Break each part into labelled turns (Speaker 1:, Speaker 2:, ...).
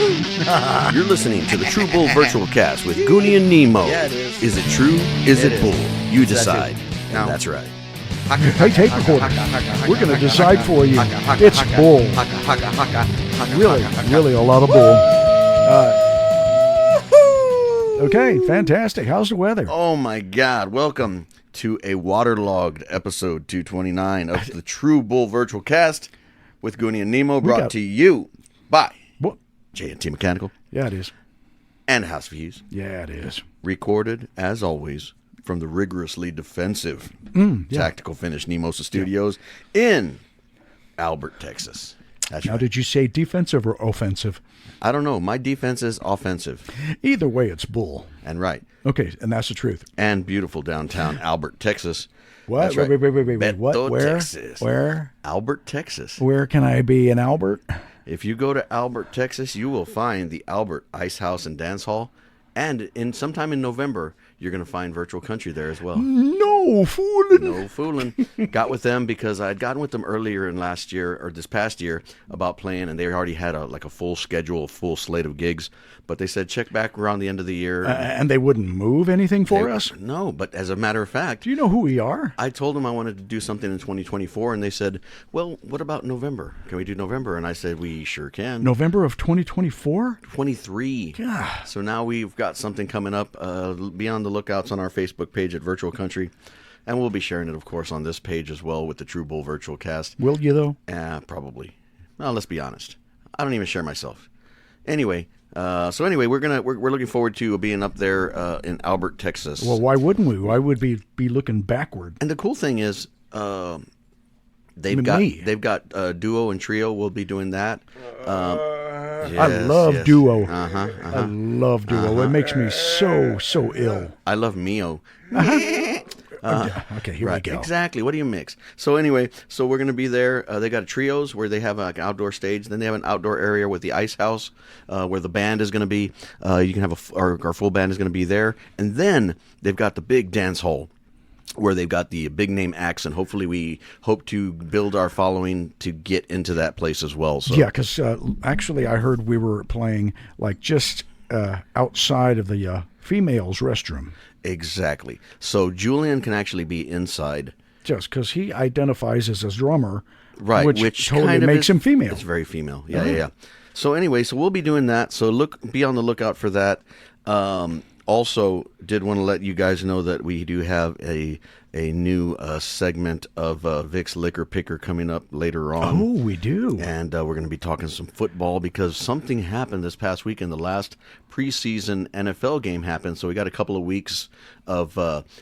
Speaker 1: You're listening to the True Bull Virtual Cast with Goonie and Nemo.
Speaker 2: Yeah, it is.
Speaker 1: Is it true? Is it bull? You decide.
Speaker 2: Exactly.
Speaker 1: And that's right.
Speaker 3: Hey, tape recorder. We're going to decide for you. It's bull. Really a lot of bull. Okay, fantastic. How's the weather?
Speaker 1: Oh my God. Welcome to a waterlogged episode 229 of the True Bull Virtual Cast with Goonie and Nemo, brought to you by
Speaker 3: What?
Speaker 1: J&T Mechanical
Speaker 3: Yeah, it is.
Speaker 1: and House Views.
Speaker 3: Yeah, it is.
Speaker 1: Recorded, as always, from the rigorously defensive Tactical Finish Nemosa Studios in Albert, Texas. That's
Speaker 3: Now,
Speaker 1: right.
Speaker 3: did you say defensive or offensive?
Speaker 1: I don't know. My defense is offensive
Speaker 3: Either way, it's bull.
Speaker 1: and right.
Speaker 3: Okay, and that's the truth.
Speaker 1: And beautiful downtown Albert, Texas.
Speaker 3: What?
Speaker 1: That's right.
Speaker 3: Wait. What?
Speaker 1: Beto,
Speaker 3: Where?
Speaker 1: Texas.
Speaker 3: Where?
Speaker 1: Albert, Texas.
Speaker 3: Where can I be in Albert?
Speaker 1: If you go to Albert, Texas, you will find the Albert Ice House and Dance Hall. And sometime in November, you're going to find Virtual Country there as well.
Speaker 3: No fooling.
Speaker 1: No fooling. Got with them because I'd gotten with them earlier in last year or this past year about playing, and they already had a full schedule, a full slate of gigs. But they said check back around the end of the year.
Speaker 3: And they wouldn't move anything for us?
Speaker 1: No, but as a matter of fact,
Speaker 3: Do you know who we are?
Speaker 1: I told them I wanted to do something in 2024, and they said, well, what about November? Can we do November? And I said, we sure can.
Speaker 3: November of 2024?
Speaker 1: 23.
Speaker 3: Yeah.
Speaker 1: So now we've got something coming up. Be on the lookouts on our Facebook page at Virtual Country. And we'll be sharing it, of course, on this page as well with the True Bull Virtual Cast.
Speaker 3: Will you, though?
Speaker 1: Probably. Well, let's be honest. I don't even share myself. Anyway, we're looking forward to being up there in Albert, Texas.
Speaker 3: Well, why wouldn't we? Why would we be looking backward?
Speaker 1: And the cool thing is, they've got duo and trio. We'll be doing that.
Speaker 3: I love duo. I love duo. It makes me so ill.
Speaker 1: I love Mio.
Speaker 3: Okay, here we go.
Speaker 1: Exactly. What do you mix? So anyway, we're going to be there. They got trios where they have an outdoor stage. Then they have an outdoor area with the ice house where the band is going to be. You can have our full band is going to be there. And then they've got the big dance hall where they've got the big name acts, and hopefully we hope to build our following to get into that place as well. So
Speaker 3: Yeah, because actually I heard we were playing like just outside of the females' restroom.
Speaker 1: Exactly. So Julian can actually be inside.
Speaker 3: Just because he identifies as a drummer,
Speaker 1: Right, which
Speaker 3: totally
Speaker 1: kind of
Speaker 3: makes him female.
Speaker 1: It's very female. Yeah. So anyway, we'll be doing that. So be on the lookout for that. Also, did want to let you guys know that we do have a new segment of Vic's Liquor Picker coming up later on.
Speaker 3: Oh, we do.
Speaker 1: And we're going to be talking some football because something happened this past weekend. The last preseason NFL game happened, so we got a couple of weeks of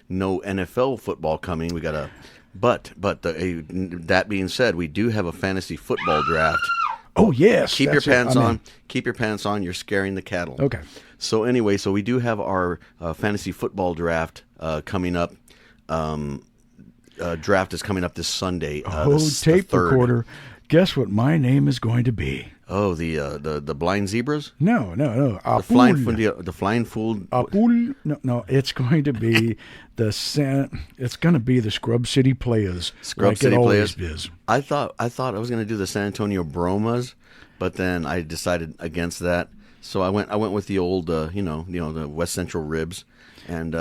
Speaker 1: no NFL football coming. We got that being said, we do have a fantasy football draft.
Speaker 3: Oh, yes.
Speaker 1: Keep your pants on. Keep your pants on. You're scaring the cattle.
Speaker 3: Okay.
Speaker 1: So anyway, we do have our fantasy football draft coming up. Draft is coming up this Sunday.
Speaker 3: Tape recorder. Guess what my name is going to be?
Speaker 1: Oh, the blind zebras?
Speaker 3: No.
Speaker 1: The flying fool.
Speaker 3: Apul. No. It's going to be It's going to be the Scrub City Players.
Speaker 1: Scrub City Players.
Speaker 3: Is.
Speaker 1: I thought I was going to do the San Antonio Bromas, but then I decided against that. So I went with the old, the West Central Ribs, and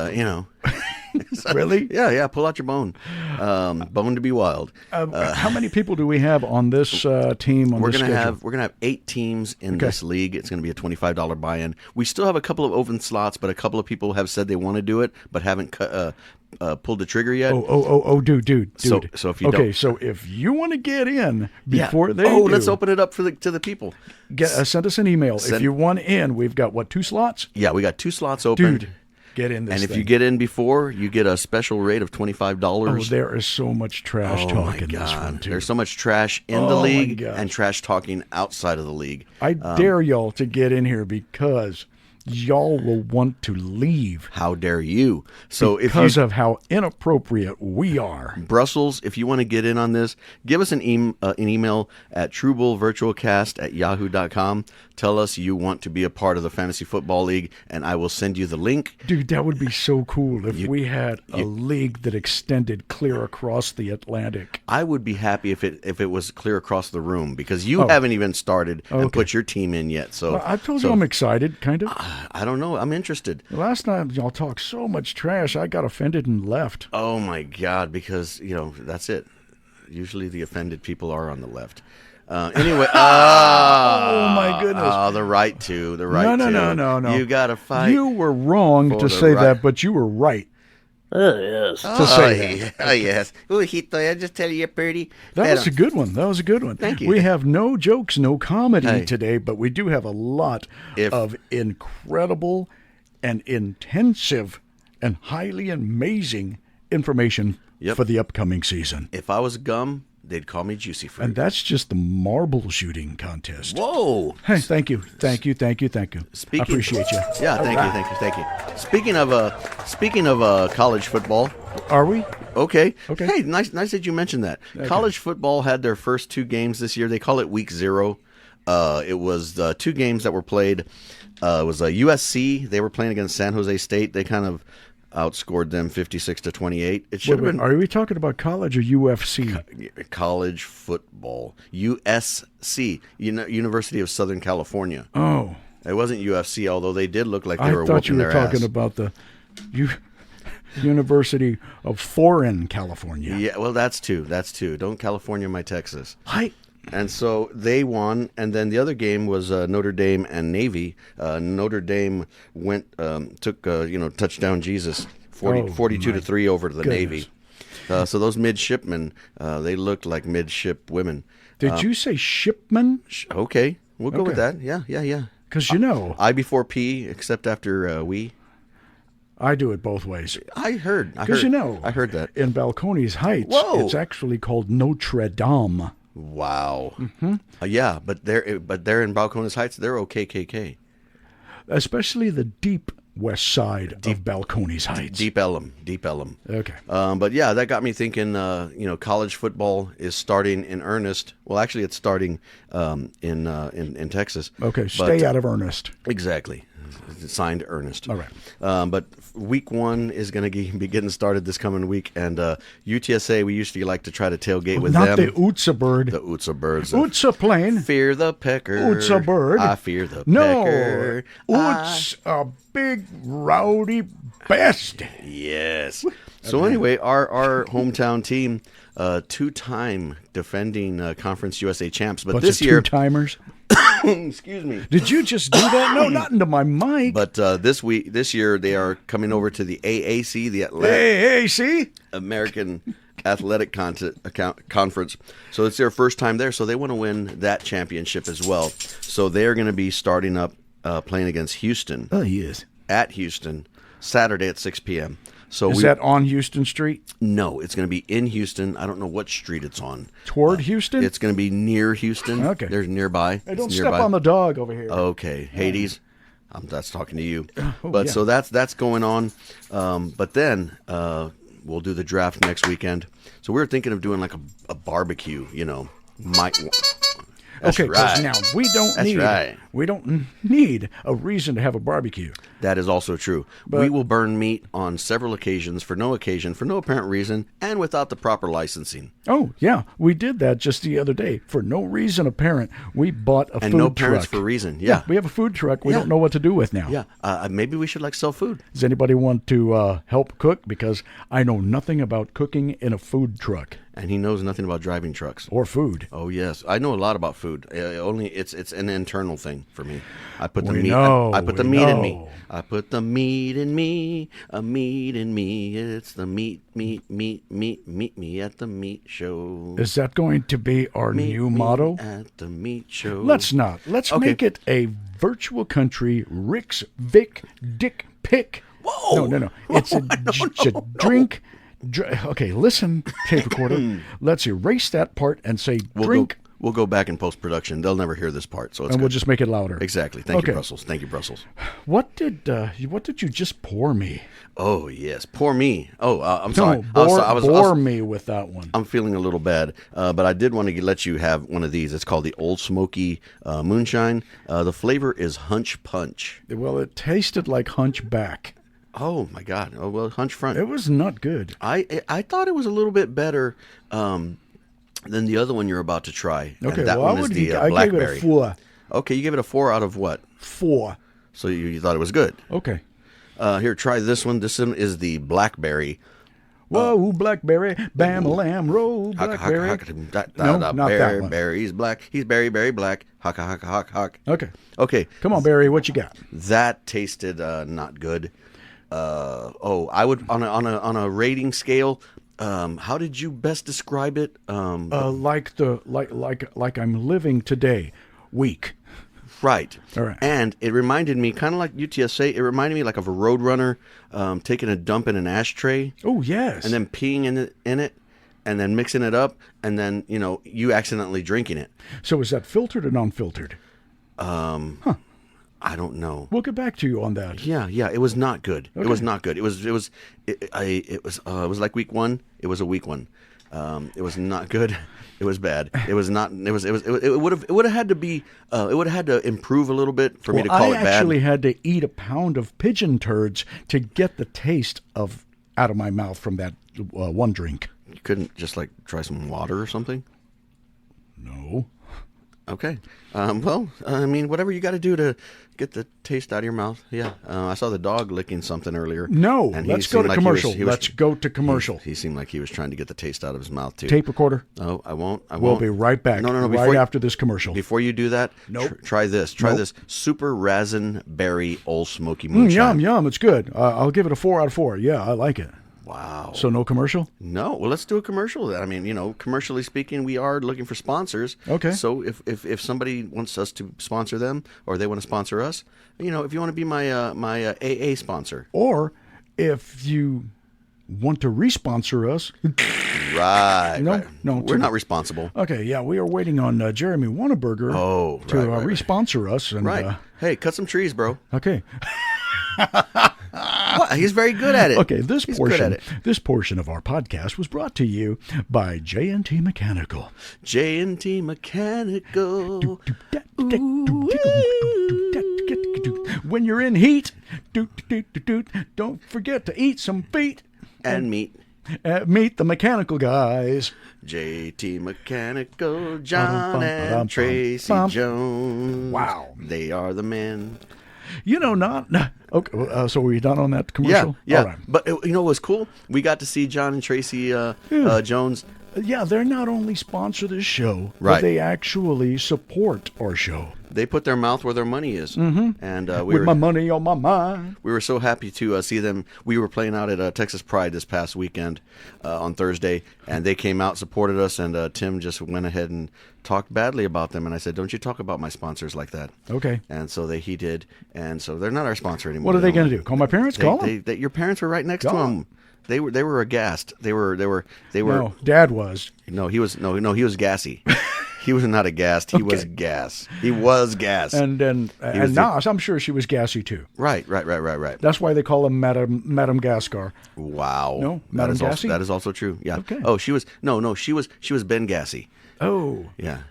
Speaker 3: Really?
Speaker 1: Yeah. Pull out your bone. Bone to be wild.
Speaker 3: How many people do we have on this team?
Speaker 1: We're gonna have 8 teams in this league. It's gonna be a $25 buy-in. We still have a couple of open slots, but a couple of people have said they want to do it, but haven't pulled the trigger yet.
Speaker 3: Dude.
Speaker 1: So if you don't,
Speaker 3: so if you want to get in before they
Speaker 1: let's open it up to the people.
Speaker 3: Send us an email. If you want in, we've got 2 slots?
Speaker 1: Yeah, we got 2 slots open.
Speaker 3: Dude, get in this
Speaker 1: And if
Speaker 3: thing.
Speaker 1: you get in before, you get a special rate of $25.
Speaker 3: Oh, there is so much trash talk in this one, too.
Speaker 1: There's so much trash in the league and trash talking outside of the league.
Speaker 3: I dare y'all to get in here because y'all will want to leave
Speaker 1: How dare you? So
Speaker 3: because of how inappropriate we are.
Speaker 1: Brussels, if you want to get in on this, give us an email at truebullvirtualcast@yahoo.com. Tell us you want to be a part of the Fantasy Football League, and I will send you the link.
Speaker 3: Dude, that would be so cool if we had a league that extended clear across the Atlantic.
Speaker 1: I would be happy if it was clear across the room, because you haven't even started and put your team in yet. So
Speaker 3: Well, I told you I'm excited, kind of.
Speaker 1: I don't know. I'm interested.
Speaker 3: Last time y'all talked so much trash, I got offended and left.
Speaker 1: Oh my God! Because that's it. Usually the offended people are on the left. Anyway,
Speaker 3: Oh my goodness!
Speaker 1: the right to.
Speaker 3: No.
Speaker 1: You gotta fight.
Speaker 3: You were wrong to say that, but you were right.
Speaker 2: Oh, yes.
Speaker 3: To say that.
Speaker 1: Oh, yes. Oh, Hito, I just tell you, Birdie.
Speaker 3: That was a good one.
Speaker 1: Thank you.
Speaker 3: We have no jokes, no comedy today, but we do have a lot
Speaker 1: If-
Speaker 3: of incredible and intensive and highly amazing information for the upcoming season.
Speaker 1: If I was gum, they'd call me Juicy Fruit.
Speaker 3: And that's just the marble shooting contest.
Speaker 1: Whoa!
Speaker 3: Hey, thank you. I appreciate you.
Speaker 1: Yeah, thank you. Speaking of college football.
Speaker 3: Are we?
Speaker 1: Okay.
Speaker 3: Okay.
Speaker 1: Hey, nice that you mentioned that. Okay. College football had their first 2 games this year. They call it Week 0. It was 2 games that were played. It was USC. They were playing against San Jose State. They kind of outscored them 56-28. It should have been.
Speaker 3: Are we talking about college or UFC?
Speaker 1: College football. USC, University of Southern California.
Speaker 3: Oh.
Speaker 1: It wasn't UFC, although they did look like they were
Speaker 3: I thought you
Speaker 1: whooping
Speaker 3: were
Speaker 1: their
Speaker 3: talking
Speaker 1: ass.
Speaker 3: about the University of Foreign California.
Speaker 1: Yeah, well, that's two. Don't California my Texas. And so they won, and then the other game was Notre Dame and Navy. Notre Dame took touchdown Jesus 42-3 over to the Navy. So those midshipmen, they looked like midship women.
Speaker 3: Did you say shipman?
Speaker 1: Okay, we'll go with that. Yeah.
Speaker 3: Because
Speaker 1: I before P, except after we.
Speaker 3: I do it both ways.
Speaker 1: I heard.
Speaker 3: I
Speaker 1: heard that.
Speaker 3: In Balcones Heights,
Speaker 1: Whoa.
Speaker 3: It's actually called Notre Dame.
Speaker 1: Wow. Mm-hmm. Yeah, but they're in Balcones Heights. They're OKKK.
Speaker 3: Especially the deep west side of Balcones Heights.
Speaker 1: Deep Ellum.
Speaker 3: Okay.
Speaker 1: But yeah, that got me thinking. College football is starting in earnest. Well, actually, it's starting in Texas.
Speaker 3: Okay. Stay out of earnest.
Speaker 1: Exactly. Signed Ernest.
Speaker 3: All right.
Speaker 1: But week 1 is going to be getting started this coming week, and UTSA, we usually like to try to tailgate with
Speaker 3: Not
Speaker 1: them.
Speaker 3: the Utsa bird.
Speaker 1: The Utsa birds.
Speaker 3: Utsa plane.
Speaker 1: Fear the pecker.
Speaker 3: Utsa bird.
Speaker 1: I fear the
Speaker 3: No.
Speaker 1: pecker.
Speaker 3: Uts a big rowdy bastard.
Speaker 1: Yes. So anyway, our hometown team, 2-time defending Conference USA champs, but this year,
Speaker 3: 2-timers.
Speaker 1: excuse me.
Speaker 3: Did you just do that? No, not into my mic.
Speaker 1: But this year, they are coming over to the AAC, the
Speaker 3: AAC?
Speaker 1: American Athletic Conference. So it's their first time there, so they want to win that championship as well. So they're going to be starting up playing against Houston.
Speaker 3: Oh, yes.
Speaker 1: At Houston, Saturday at 6 p.m. So
Speaker 3: Is that on Houston Street?
Speaker 1: No, it's going to be in Houston. I don't know what street it's on.
Speaker 3: Toward Houston?
Speaker 1: It's going to be near Houston.
Speaker 3: Okay.
Speaker 1: There's nearby.
Speaker 3: Hey, don't
Speaker 1: It's
Speaker 3: step
Speaker 1: nearby.
Speaker 3: on the dog over here.
Speaker 1: Okay, Hades. That's talking to you.
Speaker 3: Yeah.
Speaker 1: So that's going on. But then we'll do the draft next weekend. So we were thinking of doing like a barbecue. That's
Speaker 3: okay, because
Speaker 1: right.
Speaker 3: now we don't need a reason to have a barbecue.
Speaker 1: That is also true. We will burn meat on several occasions for no apparent reason, and without the proper licensing.
Speaker 3: Oh, yeah. We did that just the other day. For no reason apparent, we bought a food truck.
Speaker 1: And no parents for reason. Yeah.
Speaker 3: We have a food truck we don't know what to do with now.
Speaker 1: Yeah. Maybe we should sell food.
Speaker 3: Does anybody want to help cook? Because I know nothing about cooking in a food truck.
Speaker 1: And he knows nothing about driving trucks.
Speaker 3: Or food.
Speaker 1: Oh, yes. I know a lot about food. Only it's an internal thing for me. I put the
Speaker 3: We
Speaker 1: meat.
Speaker 3: know,
Speaker 1: I put the
Speaker 3: we
Speaker 1: meat in
Speaker 3: know.
Speaker 1: me. I put the meat in me. A meat in me. It's the meat me at the meat show.
Speaker 3: Is that going to be our
Speaker 1: Meet
Speaker 3: new
Speaker 1: me
Speaker 3: motto?
Speaker 1: at the meat show.
Speaker 3: Let's not. Let's make it a virtual country Rick's Vic Dick Pick.
Speaker 1: Whoa!
Speaker 3: No. It's a drink. Okay, listen, tape recorder. Let's erase that part and say drink
Speaker 1: We'll go back in post-production. They'll never hear this part, so it's
Speaker 3: and we'll
Speaker 1: good.
Speaker 3: just make it louder.
Speaker 1: Exactly. Thank
Speaker 3: Okay.
Speaker 1: you, Brussels. Thank you, Brussels.
Speaker 3: What did you just pour me?
Speaker 1: Oh, yes. Poor me. Oh, I'm
Speaker 3: No,
Speaker 1: sorry.
Speaker 3: bore me with that one.
Speaker 1: I'm feeling a little bad, but I did want to let you have one of these. It's called the Old Smoky Moonshine. The flavor is Hunch Punch.
Speaker 3: Well, it tasted like Hunchback.
Speaker 1: Oh, my God. Oh, well, Hunch Front.
Speaker 3: It was not good.
Speaker 1: I thought it was a little bit better than the other one you're about to try.
Speaker 3: Okay,
Speaker 1: And that
Speaker 3: well,
Speaker 1: one is the
Speaker 3: I gave
Speaker 1: blackberry.
Speaker 3: it a 4.
Speaker 1: Okay, you gave it a 4 out of what?
Speaker 3: 4.
Speaker 1: So you thought it was good.
Speaker 3: Okay.
Speaker 1: Here, try this one. This one is the blackberry.
Speaker 3: Whoa, blackberry, bam, lamb, roll, blackberry. No, not that one.
Speaker 1: Berry's black. He's berry black. Hawk, hawk, hawk, hawk.
Speaker 3: Okay.
Speaker 1: Okay.
Speaker 3: Come on, Barry, what you got?
Speaker 1: That tasted not good. I would on a rating scale. How did you best describe it?
Speaker 3: Like I'm living today, weak.
Speaker 1: Right.
Speaker 3: All right.
Speaker 1: And it reminded me, kind of like UTSA, it reminded me like of a roadrunner taking a dump in an ashtray.
Speaker 3: Oh, yes.
Speaker 1: And then peeing in it, and then mixing it up, and then, you accidentally drinking it.
Speaker 3: So is that filtered or non-filtered?
Speaker 1: I don't know.
Speaker 3: We'll get back to you on that.
Speaker 1: Yeah, it was not good.
Speaker 3: Okay.
Speaker 1: It was not good. It was like week one. It was a weak one. It was not good. It was bad. It was not. It would have had to be. It would have had to improve a little bit for me to call it bad.
Speaker 3: I actually had to eat a pound of pigeon turds to get the taste out of my mouth from that one drink.
Speaker 1: You couldn't just like try some water or something?
Speaker 3: No.
Speaker 1: Okay. Well, I mean, whatever you got to do to get the taste out of your mouth. Yeah. I saw the dog licking something earlier.
Speaker 3: No.
Speaker 1: And
Speaker 3: Let's go to commercial.
Speaker 1: Let's
Speaker 3: go to commercial.
Speaker 1: He seemed like he was trying to get the taste out of his mouth too.
Speaker 3: Tape recorder.
Speaker 1: Oh, I won't.
Speaker 3: We'll be right back.
Speaker 1: No.
Speaker 3: Right after this commercial.
Speaker 1: Before you do that,
Speaker 3: Nope.
Speaker 1: Try this. Try
Speaker 3: Nope.
Speaker 1: this Super Rasin Berry Old Smoky Moonshine.
Speaker 3: Yum. It's good. I'll give it a 4 out of 4. Yeah, I like it.
Speaker 1: Wow.
Speaker 3: So no commercial?
Speaker 1: No. Well, let's do a commercial. I mean, commercially speaking, we are looking for sponsors.
Speaker 3: Okay.
Speaker 1: So if somebody wants us to sponsor them, or they want to sponsor us, if you want to be my AA sponsor.
Speaker 3: Or if you want to responsor us.
Speaker 1: Right.
Speaker 3: No,
Speaker 1: right.
Speaker 3: no,
Speaker 1: We're not responsible.
Speaker 3: Okay, yeah, we are waiting on Jeremy Wanaburger to responsor us. And,
Speaker 1: Right. Hey, cut some trees, bro.
Speaker 3: Okay.
Speaker 1: What? He's very good at it.
Speaker 3: Okay,
Speaker 1: He's good at it.
Speaker 3: this portion of our podcast was brought to you by J&T Mechanical.
Speaker 1: J&T Mechanical.
Speaker 3: When you're in heat, don't forget to eat some feet.
Speaker 1: And meet
Speaker 3: Meet the mechanical guys.
Speaker 1: J.T. Mechanical, John and Tracy Jones.
Speaker 3: Wow.
Speaker 1: They are the men.
Speaker 3: Okay, so were you done on that commercial?
Speaker 1: Yeah.
Speaker 3: All right.
Speaker 1: But what was cool? We got to see John and Tracy Jones.
Speaker 3: Yeah, they're not only sponsor this show,
Speaker 1: Right.
Speaker 3: but they actually support our show.
Speaker 1: They put their mouth where their money is.
Speaker 3: Mm-hmm.
Speaker 1: And
Speaker 3: With my money on my mind.
Speaker 1: we were so happy to see them. We were playing out at Texas Pride this past weekend on Thursday, and they came out, supported us, and Tim just went ahead and talked badly about them. And I said, don't you talk about my sponsors like that.
Speaker 3: Okay.
Speaker 1: And so he did. And so they're not our sponsor anymore.
Speaker 3: What are they going to do? Call my parents? Call them?
Speaker 1: Your parents were right next
Speaker 3: Call
Speaker 1: to
Speaker 3: 'em.
Speaker 1: them. They were aghast. They were.
Speaker 3: No, Dad was.
Speaker 1: No, he was gassy. He was not aghast. He was gas. He was gas.
Speaker 3: And now I'm sure she was gassy too.
Speaker 1: Right.
Speaker 3: That's why they call him Madame Gascar.
Speaker 1: Wow.
Speaker 3: No, Madame Gassy?
Speaker 1: That is also true. Yeah.
Speaker 3: Okay.
Speaker 1: Oh, she was she was Ben Gassy.
Speaker 3: Oh.
Speaker 1: Yeah.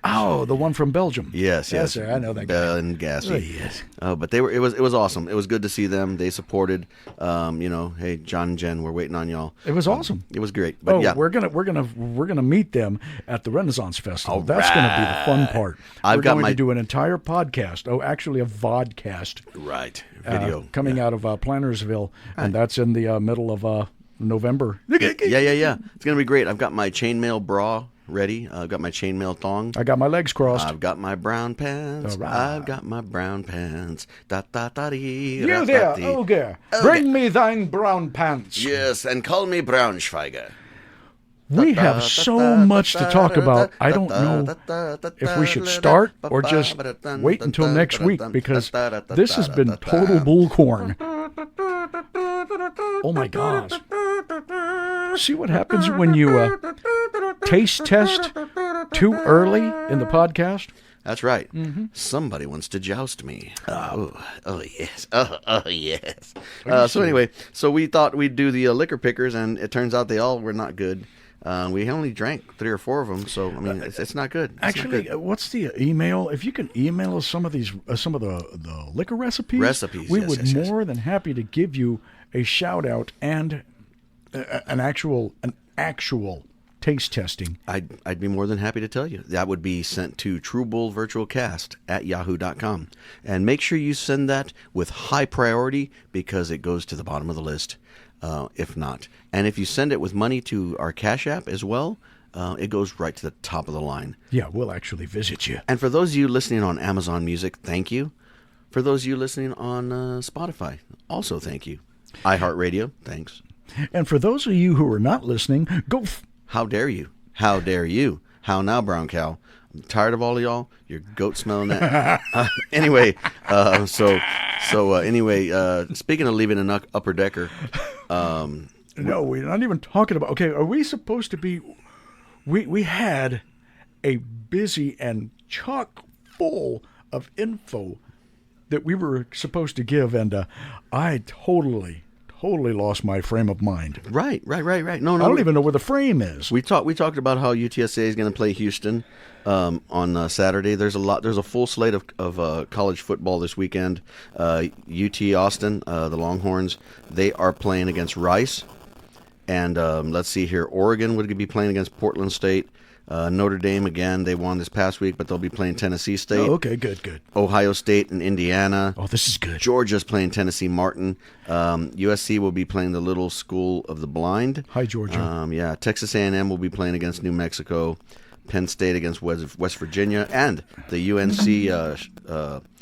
Speaker 3: Oh, the one from Belgium.
Speaker 1: Yes.
Speaker 3: Sir, I know that guy.
Speaker 1: Ben Gassy.
Speaker 3: Oh, yes.
Speaker 1: But it was awesome. It was good to see them. They supported. Hey, John and Jen, we're waiting on y'all.
Speaker 3: It was awesome.
Speaker 1: It was great. But yeah,
Speaker 3: we're gonna meet them at the Renaissance Festival.
Speaker 1: All
Speaker 3: That's gonna be the fun part. We're going to do an entire podcast. Oh, actually, a vodcast.
Speaker 1: Right. Video
Speaker 3: coming out of Plannersville, and that's in the middle of November.
Speaker 1: Yeah. It's gonna be great. I've got my chainmail bra ready. I've got my chainmail thong.
Speaker 3: I got my legs crossed.
Speaker 1: I've got my brown pants.
Speaker 3: All right.
Speaker 1: I've got my brown pants.
Speaker 3: You there, ogre. Bring me thine brown pants.
Speaker 1: Yes, and call me Braunschweiger.
Speaker 3: We have so much to talk about. I don't know if we should start or just wait until next week, because this has been total bullcorn. Oh my gosh. See what happens when you taste test too early in the podcast?
Speaker 1: That's right. Mm-hmm. Somebody wants to joust me. Oh yes. Oh yes. So anyway, so we thought we'd do the liquor pickers, and it turns out they all were not good. We only drank 3 or 4 of them, so I mean, it's not good.
Speaker 3: Actually, what's the email? If you can email us some of these, some of the liquor recipes, we would more than happy to give you a shout out and an actual taste testing.
Speaker 1: I'd be more than happy to tell you. That would be sent to truebullvirtualcast@yahoo.com. And make sure you send that with high priority, because it goes to the bottom of the list if not. And if you send it with money to our Cash App as well, it goes right to the top of the line.
Speaker 3: Yeah, we'll actually visit you.
Speaker 1: And for those of you listening on Amazon Music, thank you. For those of you listening on Spotify, also thank you. iHeartRadio, thanks.
Speaker 3: And for those of you who are not listening, go...
Speaker 1: How dare you? How dare you? How now, brown cow? I'm tired of all of y'all. Your goat smelling that. Anyway, speaking of leaving an upper decker.
Speaker 3: No, we're not even talking about... Okay, are we supposed to be... We had a busy and chock full of info that we were supposed to give, and I totally lost my frame of mind.
Speaker 1: Right. No,
Speaker 3: I don't even know where the frame is.
Speaker 1: We talked about how UTSA is going to play Houston on Saturday. There's a full slate of college football this weekend. UT Austin, the Longhorns, they are playing against Rice, and let's see here, Oregon would be playing against Portland State. Notre Dame, again, they won this past week, but they'll be playing Tennessee State.
Speaker 3: Oh, okay, good.
Speaker 1: Ohio State and Indiana.
Speaker 3: Oh, this is good.
Speaker 1: Georgia's playing Tennessee Martin. USC will be playing the Little School of the Blind.
Speaker 3: Hi, Georgia.
Speaker 1: Texas A&M will be playing against New Mexico. Penn State against West Virginia. And the UNC...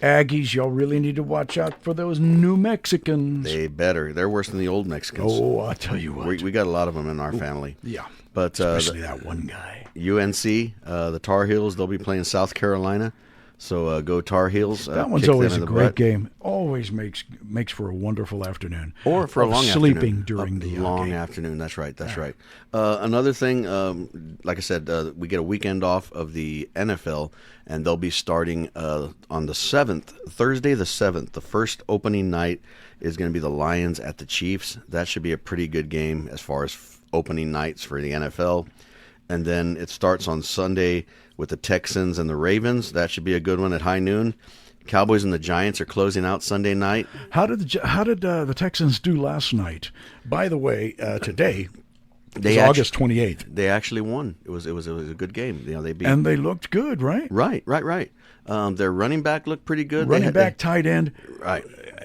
Speaker 3: Aggies, y'all really need to watch out for those New Mexicans.
Speaker 1: They better. They're worse than the old Mexicans.
Speaker 3: Oh, I'll tell you what.
Speaker 1: We got a lot of them in our family.
Speaker 3: Yeah.
Speaker 1: But
Speaker 3: especially that one guy.
Speaker 1: UNC, the Tar Heels, they'll be playing South Carolina. So go Tar Heels.
Speaker 3: That one's always a great game. Always makes for a wonderful afternoon.
Speaker 1: Or for a long
Speaker 3: sleeping
Speaker 1: afternoon.
Speaker 3: During the
Speaker 1: long
Speaker 3: game.
Speaker 1: Afternoon. That's right. Another thing, like I said, we get a weekend off of the NFL, and they'll be starting on the 7th, Thursday the 7th. The first opening night is going to be the Lions at the Chiefs. That should be a pretty good game as far as opening nights for the NFL. And then it starts on Sunday with the Texans and the Ravens. That should be a good one at high noon. Cowboys and the Giants are closing out Sunday night.
Speaker 3: How did the Texans do last night? By the way, today is August 28th.
Speaker 1: They actually won. It was a good game. They beat,
Speaker 3: and they looked good, right?
Speaker 1: Right. Their running back looked pretty good.
Speaker 3: Running back, tight end.
Speaker 1: Right.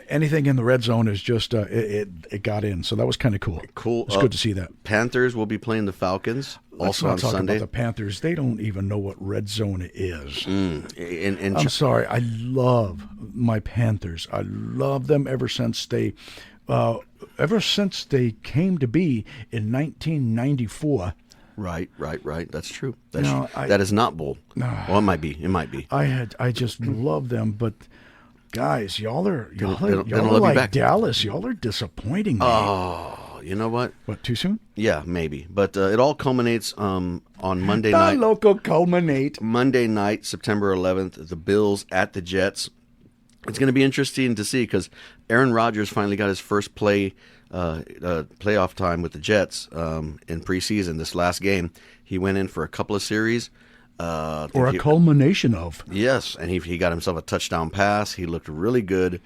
Speaker 3: Anything in the red zone is just it got in, so that was kind of cool.
Speaker 1: Cool.
Speaker 3: It's good to see that.
Speaker 1: Panthers will be playing the Falcons also on Sunday.
Speaker 3: About the Panthers. They don't even know what red zone is.
Speaker 1: And
Speaker 3: I'm sorry. I love my Panthers. I love them ever since they came to be in 1994.
Speaker 1: Right. That's true. That is not bull. Well, it might be.
Speaker 3: I just love them, but guys, y'all are
Speaker 1: like
Speaker 3: back. Dallas. Y'all are disappointing me.
Speaker 1: Oh, you know what?
Speaker 3: What, too soon?
Speaker 1: Yeah, maybe. But it all culminates on Monday night.
Speaker 3: The local culminate.
Speaker 1: Monday night, September 11th, the Bills at the Jets. It's going to be interesting to see because Aaron Rodgers finally got his first playoff time with the Jets in preseason. This last game, he went in for a couple of series.
Speaker 3: Or a culmination of.
Speaker 1: Yes, and he got himself a touchdown pass. He looked really good.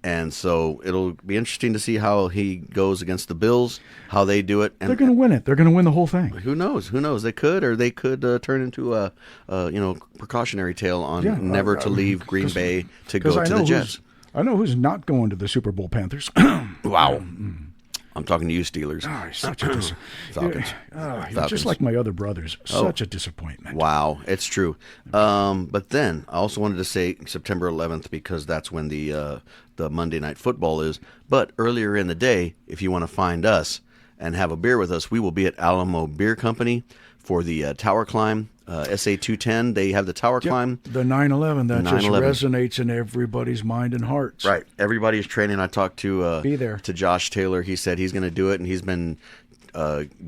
Speaker 1: And so it'll be interesting to see how he goes against the Bills, how they do it. And
Speaker 3: they're going to win it. They're going to win the whole thing.
Speaker 1: Who knows? They could turn into a precautionary tale on never to leave Green Bay to go to the Jets.
Speaker 3: I know who's not going to the Super Bowl, Panthers.
Speaker 1: Wow. I'm talking to you, Steelers.
Speaker 3: Oh, such a
Speaker 1: Falcons.
Speaker 3: Falcons. Just like my other brothers. Such a disappointment.
Speaker 1: Wow, it's true. But then I also wanted to say September 11th because that's when the Monday Night Football is. But earlier in the day, if you want to find us and have a beer with us, we will be at Alamo Beer Company for the tower climb. SA 210, they have the tower climb.
Speaker 3: The 9/11, that just
Speaker 1: 9/11.
Speaker 3: resonates in everybody's mind and hearts.
Speaker 1: Right. Everybody's training. I talked to
Speaker 3: Be there.
Speaker 1: to Josh Taylor. He said he's going to do it, and he's been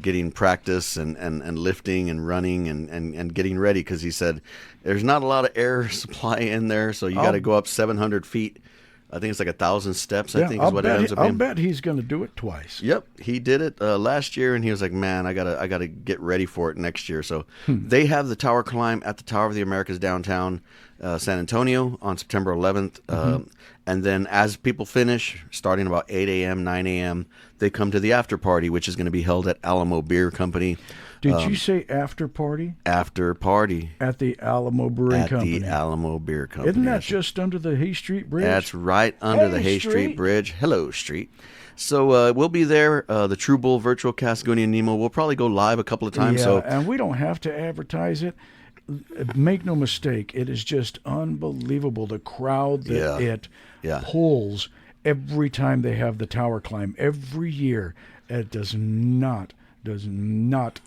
Speaker 1: getting practice and lifting and running and getting ready, because he said there's not a lot of air supply in there, so you got to go up 700 feet. I think it's like 1,000 steps, I think is what it ends up being.
Speaker 3: I'll bet he's going to do it twice.
Speaker 1: Yep, he did it last year, and he was like, "Man, I gotta get ready for it next year." So they have the tower climb at the Tower of the Americas downtown San Antonio on September 11th, and then as people finish, starting about 8 a.m., 9 a.m., they come to the after party, which is going to be held at Alamo Beer Company.
Speaker 3: Did you say after party?
Speaker 1: After party
Speaker 3: At the Alamo Brewing Company.
Speaker 1: at the Alamo Beer Company.
Speaker 3: Isn't that just under the Hay Street Bridge?
Speaker 1: That's right under the Hay Street Bridge. Hello, Street. So we'll be there. The True Bull Virtual Casconia Nemo. We'll probably go live a couple of times.
Speaker 3: Yeah,
Speaker 1: So
Speaker 3: and we don't have to advertise it. Make no mistake, it is just unbelievable the crowd that it pulls every time they have the tower climb. Every year, it does not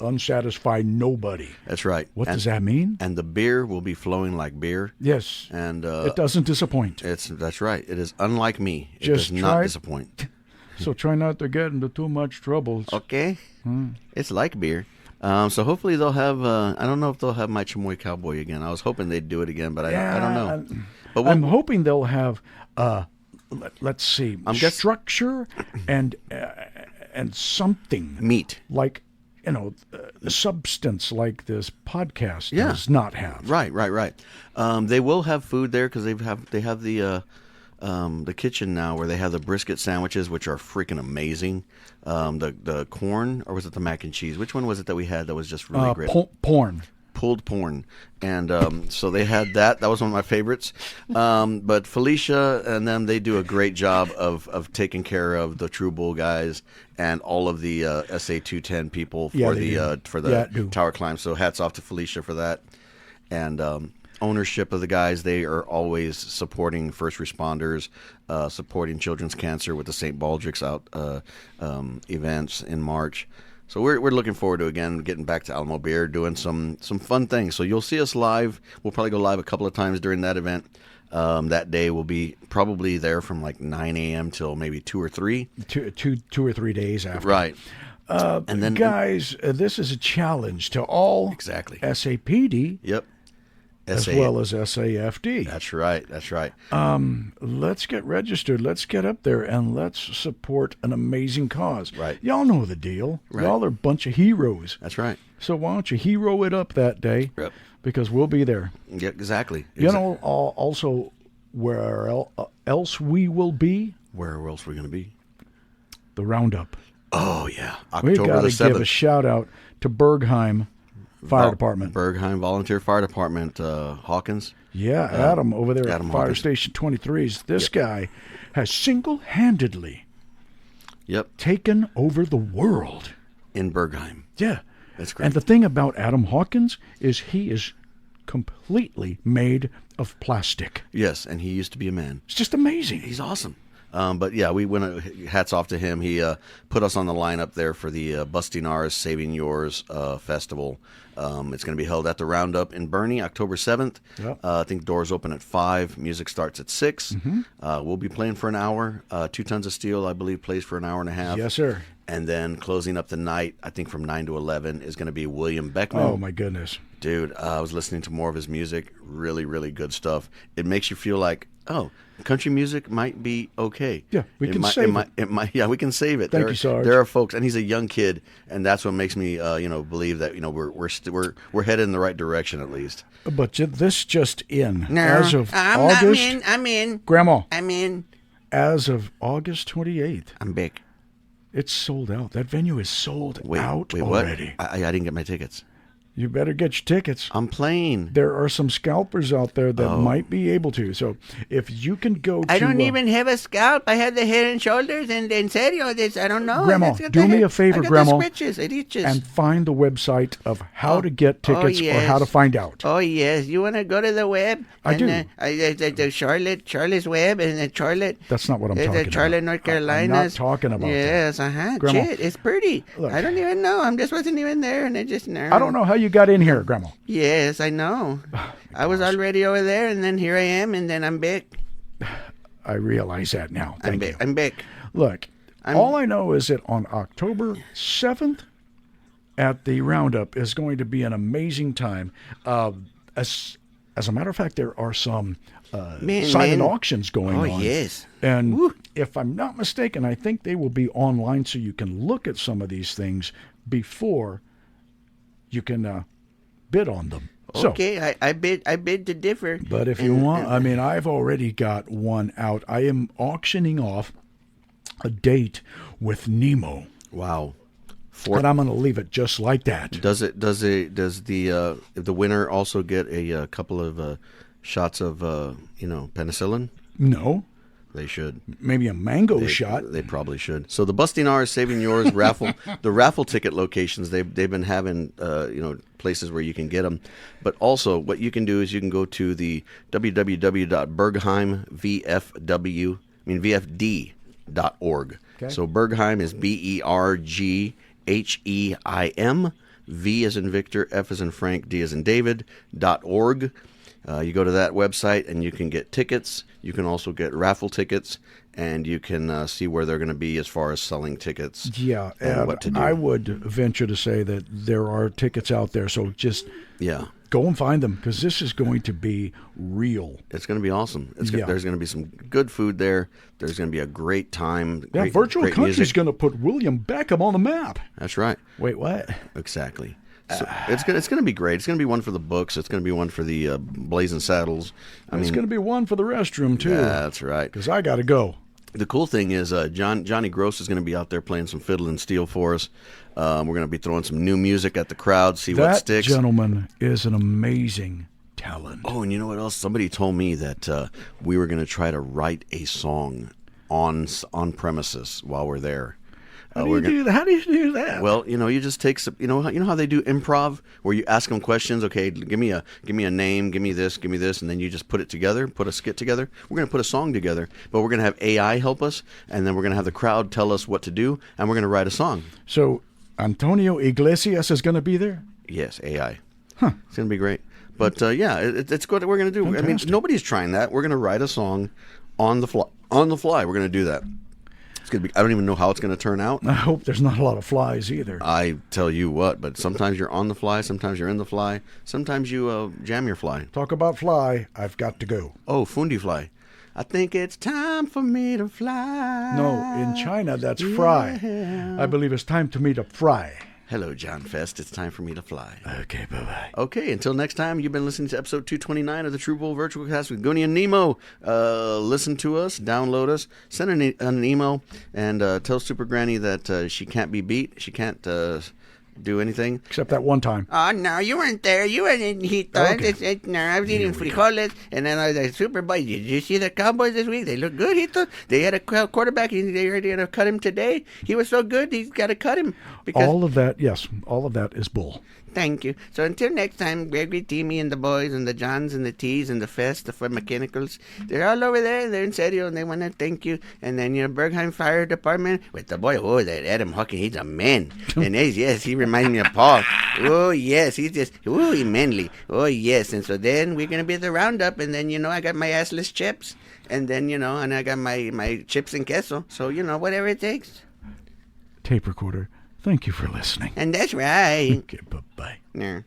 Speaker 3: unsatisfy nobody.
Speaker 1: That's right.
Speaker 3: What does that mean?
Speaker 1: And the beer will be flowing like beer.
Speaker 3: Yes.
Speaker 1: And
Speaker 3: it doesn't disappoint.
Speaker 1: That's right. It is unlike me. It
Speaker 3: Just
Speaker 1: does not disappoint.
Speaker 3: So try not to get into too much trouble.
Speaker 1: Okay. It's like beer. So hopefully they'll have. I don't know if they'll have my Chamoy Cowboy again. I was hoping they'd do it again, but I don't know. But
Speaker 3: I'm hoping they'll have. Let's see.
Speaker 1: guessing-
Speaker 3: structure and something
Speaker 1: meat.
Speaker 3: like substance like this podcast
Speaker 1: Yeah.
Speaker 3: does not have.
Speaker 1: Right. They will have food there because they have the kitchen now where they have the brisket sandwiches, which are freaking amazing. The corn, or was it the mac and cheese? Which one was it that we had that was just really great?
Speaker 3: Porn.
Speaker 1: Pulled porn. And so they had that. That was one of my favorites. But Felicia and them, they do a great job of taking care of the True Bull guys and all of the SA 210 people for the tower climb. So hats off to Felicia for that. And ownership of the guys, they are always supporting first responders, supporting children's cancer with the St. Baldrick's out events in March. So we're looking forward to, again, getting back to Alamo Beer, doing some fun things. So you'll see us live. We'll probably go live a couple of times during that event. That day we'll be probably there from like 9 a.m. till maybe 2 or 3.
Speaker 3: Two or 3 days after.
Speaker 1: Right. And then,
Speaker 3: guys, this is a challenge to all
Speaker 1: exactly
Speaker 3: SAPD.
Speaker 1: Yep.
Speaker 3: As well as SAFD.
Speaker 1: That's right.
Speaker 3: Let's get registered. Let's get up there and let's support an amazing cause.
Speaker 1: Right.
Speaker 3: Y'all know the deal.
Speaker 1: Right.
Speaker 3: Y'all are a bunch of heroes.
Speaker 1: That's right.
Speaker 3: So why don't you hero it up that day?
Speaker 1: Yep.
Speaker 3: Because we'll be there.
Speaker 1: Yeah, exactly.
Speaker 3: You know, also where else we will be?
Speaker 1: Where else are we going to be?
Speaker 3: The Roundup.
Speaker 1: Oh, yeah.
Speaker 3: We
Speaker 1: October
Speaker 3: got
Speaker 1: the
Speaker 3: to give
Speaker 1: 7th.
Speaker 3: a shout out to Bergheim Fire Department.
Speaker 1: Bergheim Volunteer Fire Department, Hawkins.
Speaker 3: Yeah, Adam over there
Speaker 1: Adam
Speaker 3: at Fire
Speaker 1: Hawkins.
Speaker 3: Station 23s. This guy has single-handedly taken over the world.
Speaker 1: In Bergheim.
Speaker 3: Yeah.
Speaker 1: That's great.
Speaker 3: And the thing about Adam Hawkins is he is completely made of plastic.
Speaker 1: Yes, and he used to be a man.
Speaker 3: It's just amazing.
Speaker 1: He's awesome. But yeah, we went. Hats off to him. He put us on the lineup there for the Busting Ours, Saving Yours festival. It's going to be held at the Roundup in Bernie, October 7th.
Speaker 3: Yep.
Speaker 1: I think doors open at 5. Music starts at 6.
Speaker 3: Mm-hmm.
Speaker 1: We'll be playing for an hour. 2 Tons of Steel, I believe, plays for an hour and a half.
Speaker 3: Yes, sir.
Speaker 1: And then closing up the night, I think from 9 to 11, is going to be William Beckman.
Speaker 3: Oh, my goodness.
Speaker 1: Dude, I was listening to more of his music. Really, really good stuff. It makes you feel like, oh, country music might be okay.
Speaker 3: Yeah, we can save it.
Speaker 1: Yeah, we can save it.
Speaker 3: Thank you, Sarge.
Speaker 1: There are folks, and he's a young kid, and that's what makes me, believe that we're headed in the right direction at least.
Speaker 3: But this just in.
Speaker 1: No,
Speaker 3: as of August,
Speaker 1: I'm in.
Speaker 3: Grandma.
Speaker 1: I'm in.
Speaker 3: As of August 28th,
Speaker 1: I'm big.
Speaker 3: it's sold out. That venue is sold out
Speaker 1: Wait,
Speaker 3: already.
Speaker 1: what? I didn't get my tickets.
Speaker 3: You better get your tickets.
Speaker 1: I'm playing.
Speaker 3: There are some scalpers out there that might be able to. So if you can go to...
Speaker 2: I don't even have a scalp. I have the head and shoulders, and in serio, this, I don't know.
Speaker 3: Grandma, do me a favor, Grandma,
Speaker 2: it itches.
Speaker 3: and find the website of how to get tickets or how to find out.
Speaker 2: Oh, yes. You want to go to the web?
Speaker 3: I do.
Speaker 2: The Charlotte's Web, and Charlotte.
Speaker 3: That's not what I'm talking about.
Speaker 2: Charlotte, North Carolina.
Speaker 3: I'm not talking about that.
Speaker 2: Yes,
Speaker 3: Grandma,
Speaker 2: shit, it's pretty.
Speaker 3: look.
Speaker 2: I don't even know. I just wasn't even there, and I just...
Speaker 3: I don't know how you got in here, Grandma.
Speaker 2: Yes, I know. I was already over there, and then here I am, and then I'm back.
Speaker 3: I realize that now. Thank you.
Speaker 2: I'm back.
Speaker 3: Look, all I know is that on October 7th at the Roundup is going to be an amazing time. As a matter of fact, there are some silent auctions going on.
Speaker 2: Oh, yes.
Speaker 3: And if I'm not mistaken, I think they will be online so you can look at some of these things before you can bid on them.
Speaker 2: Okay, I bid to differ.
Speaker 3: But if you want, I mean, I've already got one out. I am auctioning off a date with Nemo.
Speaker 1: Wow.
Speaker 3: And I'm going to leave it just like that.
Speaker 1: Does the winner also get a couple of shots of penicillin?
Speaker 3: No.
Speaker 1: They should.
Speaker 3: Maybe a mango shot.
Speaker 1: They probably should. So the Busting Ours Saving Yours raffle, the raffle ticket locations, they've been having places where you can get them. But also what you can do is you can go to the www.bergheimvfd.org.
Speaker 3: Okay.
Speaker 1: So Bergheim is BERGHEIM, V as in Victor, F as in Frank, D as in David, .org. You go to that website and you can get tickets. You can also get raffle tickets, and you can see where they're going to be as far as selling tickets.
Speaker 3: Yeah,
Speaker 1: and what to do.
Speaker 3: I would venture to say that there are tickets out there, so just go and find them, because this is going to be real.
Speaker 1: It's going to be awesome. There's going to be some good food there. There's going to be a great time.
Speaker 3: Yeah, Virtual Country's going to put William Beckham on the map.
Speaker 1: That's right.
Speaker 3: Wait, what?
Speaker 1: Exactly. So it's going to be great. It's going to be one for the books. It's going to be one for the Blazing Saddles.
Speaker 3: It's going to be one for the restroom too.
Speaker 1: That's right.
Speaker 3: Because I got to go.
Speaker 1: The cool thing is Johnny Gross is going to be out there playing some fiddle and steel for us. We're going to be throwing some new music at the crowd, see what sticks.
Speaker 3: That gentleman is an amazing talent.
Speaker 1: Oh, and you know what else? Somebody told me that we were going to try to write a song on premises while we're there.
Speaker 3: How do you do that?
Speaker 1: Well, you just take some, you know how they do improv, where you ask them questions. Okay, give me a name, give me this, and then you just put it together, put a skit together. We're going to put a song together, but we're going to have AI help us, and then we're going to have the crowd tell us what to do, and we're going to write a song.
Speaker 3: So Antonio Iglesias is going to be there?
Speaker 1: Yes, AI.
Speaker 3: Huh.
Speaker 1: It's going to be great. But it's what we're going to do.
Speaker 3: Fantastic.
Speaker 1: I mean, nobody's trying that. We're going to write a song on the fly. We're going to do that. It's going to be. I don't even know how it's going to turn out.
Speaker 3: I hope there's not a lot of flies either.
Speaker 1: I tell you what, but sometimes you're on the fly, sometimes you're in the fly, sometimes you jam your fly.
Speaker 3: Talk about fly, I've got to go.
Speaker 1: Oh, fundi fly. I think it's time for me to fly.
Speaker 3: No, in China that's fry. I believe it's time for me to fry.
Speaker 1: Hello, John Fest. It's time for me to fly.
Speaker 3: Okay, bye-bye.
Speaker 1: Okay, until next time, you've been listening to episode 229 of the True Bull Virtual Cast with Goonie and Nemo. Listen to us, download us, send an email, and tell Super Granny that she can't be beat. She can't do anything.
Speaker 3: Except that one time.
Speaker 2: Oh, no, you weren't there. You weren't in Hito.
Speaker 3: Okay.
Speaker 2: No, I was eating frijoles, and then I was like, Super Boy, did you see the Cowboys this week? They look good, Hito. They had a quarterback, and they were going to cut him today. He was so good, he's got to cut him.
Speaker 3: All of that is bull.
Speaker 2: Thank you. So until next time, Gregory, Timmy, and the boys, and the Johns, and the T's, and the Fest, the Ford Mechanicals, they're all over there. They're in serio, and they want to thank you. And then your Bergheim Fire Department with the boy, that Adam Hawkins, he's a man. And he reminds me of Paul. Oh, yes, he's just, he manly. Oh, yes. And so then we're going to be at the Roundup, and then, I got my assless chips. And then, and I got my chips and queso. So, whatever it takes.
Speaker 3: Tape recorder, thank you for listening.
Speaker 2: And that's right.
Speaker 3: Okay, bye-bye.
Speaker 2: Yeah.